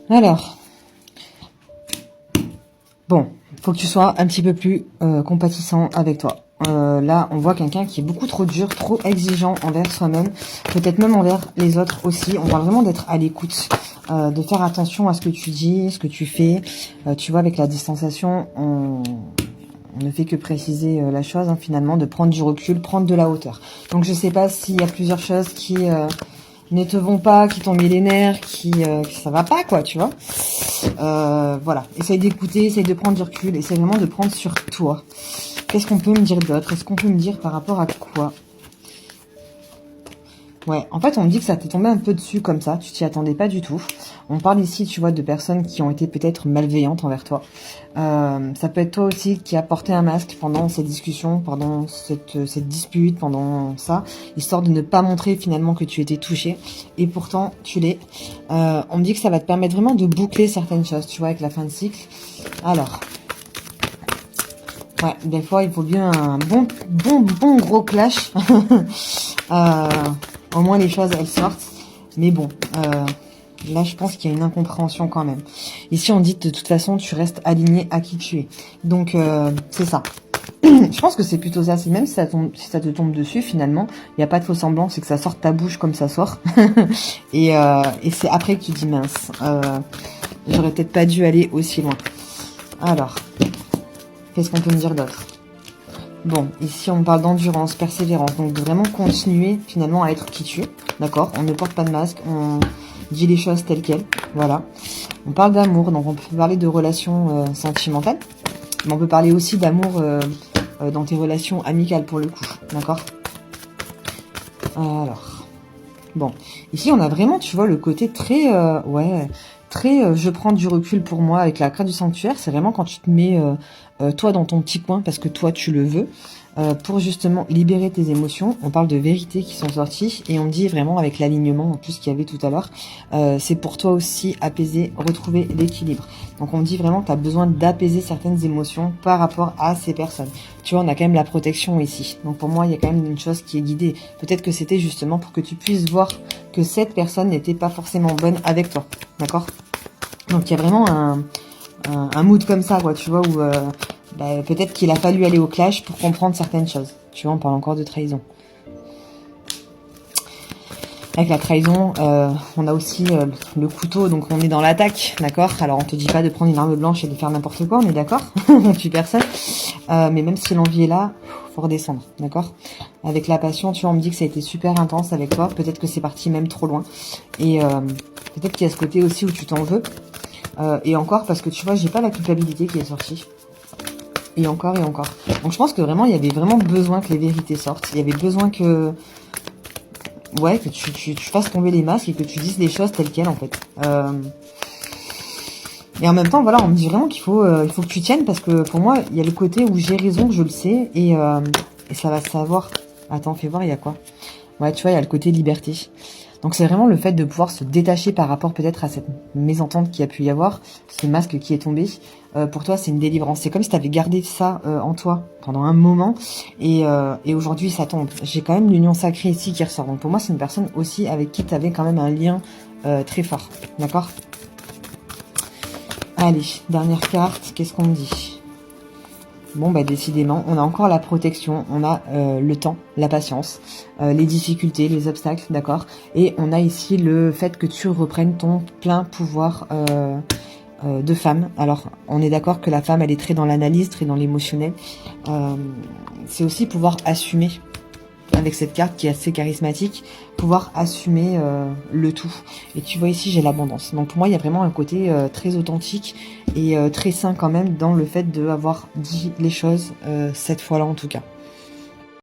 Alors, bon, faut que tu sois un petit peu plus compatissant avec toi. Là, on voit quelqu'un qui est beaucoup trop dur, trop exigeant envers soi-même, peut-être même envers les autres aussi. On parle vraiment d'être à l'écoute, de faire attention à ce que tu dis, ce que tu fais. Tu vois, avec la distanciation, on ne fait que préciser la chose, hein, finalement, de prendre du recul, prendre de la hauteur. Donc, je sais pas s'il y a plusieurs choses qui ne te vont pas, qui t'ont mis les nerfs, qui ça va pas, quoi, tu vois. Voilà, essaye d'écouter, essaye de prendre du recul, essaye vraiment de prendre sur toi. Qu'est-ce qu'on peut me dire d'autre? Est-ce qu'on peut me dire par rapport à quoi? Ouais, en fait, on me dit que ça t'est tombé un peu dessus comme ça, tu t'y attendais pas du tout. On parle ici, tu vois, de personnes qui ont été peut-être malveillantes envers toi. Ça peut être toi aussi qui a porté un masque pendant cette discussion, pendant cette dispute, pendant ça, histoire de ne pas montrer finalement que tu étais touché. Et pourtant, tu l'es. On me dit que ça va te permettre vraiment de boucler certaines choses, tu vois, avec la fin de cycle. Alors... ouais, des fois, il faut bien un bon gros clash. Au moins, les choses, elles sortent. Mais bon, là, je pense qu'il y a une incompréhension quand même. Ici, on dit de toute façon, tu restes aligné à qui tu es. Donc, c'est ça. Je pense que c'est plutôt ça. C'est même si ça te tombe dessus, finalement, il n'y a pas de faux semblant. C'est que ça sort de ta bouche comme ça sort. et c'est après que tu dis, mince, j'aurais peut-être pas dû aller aussi loin. Alors... qu'est-ce qu'on peut me dire d'autre? Bon, ici on parle d'endurance, persévérance, donc de vraiment continuer finalement à être qui tu es, d'accord? On ne porte pas de masque, on dit les choses telles quelles, voilà. On parle d'amour, donc on peut parler de relations sentimentales, mais on peut parler aussi d'amour dans tes relations amicales pour le coup, d'accord? Alors, bon, ici on a vraiment, tu vois, le côté très, ouais... très je prends du recul pour moi avec la carte du sanctuaire, c'est vraiment quand tu te mets toi dans ton petit coin parce que toi tu le veux, pour justement libérer tes émotions. On parle de vérités qui sont sorties et on dit vraiment avec l'alignement en plus qu'il y avait tout à l'heure, c'est pour toi aussi apaiser, retrouver l'équilibre. Donc on dit vraiment que tu as besoin d'apaiser certaines émotions par rapport à ces personnes. Tu vois, on a quand même la protection ici. Donc pour moi, il y a quand même une chose qui est guidée. Peut-être que c'était justement pour que tu puisses voir que cette personne n'était pas forcément bonne avec toi. D'accord? Donc il y a vraiment un mood comme ça, quoi, tu vois, où peut-être qu'il a fallu aller au clash pour comprendre certaines choses. Tu vois, on parle encore de trahison. Avec la trahison, on a aussi le couteau, donc on est dans l'attaque, d'accord? Alors on te dit pas de prendre une arme blanche et de faire n'importe quoi, on est d'accord? On tue personne. Mais même si l'envie est là, faut redescendre, d'accord? Avec la passion, tu vois, on me dit que ça a été super intense avec toi. Peut-être que c'est parti même trop loin. Et peut-être qu'il y a ce côté aussi où tu t'en veux. Et encore, parce que tu vois, j'ai pas la culpabilité qui est sortie. Et encore et encore. Donc je pense que vraiment, il y avait vraiment besoin que les vérités sortent. Il y avait besoin que... ouais, que tu fasses tomber les masques et que tu dises les choses telles quelles, en fait. Et en même temps, voilà, on me dit vraiment qu'il faut, il faut que tu tiennes parce que pour moi, il y a le côté où j'ai raison, je le sais, et ça va se savoir. Attends, fais voir, il y a quoi? Ouais, tu vois, il y a le côté liberté. Donc c'est vraiment le fait de pouvoir se détacher par rapport peut-être à cette mésentente qui a pu y avoir, ce masque qui est tombé. Pour toi, c'est une délivrance. C'est comme si tu avais gardé ça en toi pendant un moment et aujourd'hui, ça tombe. J'ai quand même l'union sacrée ici qui ressort. Donc pour moi, c'est une personne aussi avec qui tu avais quand même un lien très fort. D'accord? Allez, dernière carte. Qu'est-ce qu'on me dit? Bon, bah décidément, on a encore la protection, on a le temps, la patience, les difficultés, les obstacles, d'accord? Et on a ici le fait que tu reprennes ton plein pouvoir de femme. Alors, on est d'accord que la femme, elle est très dans l'analyse, très dans l'émotionnel. C'est aussi pouvoir assumer, avec cette carte qui est assez charismatique, pouvoir assumer le tout. Et tu vois ici, j'ai l'abondance. Donc pour moi, il y a vraiment un côté très authentique et très sain quand même dans le fait d'avoir dit les choses cette fois-là en tout cas.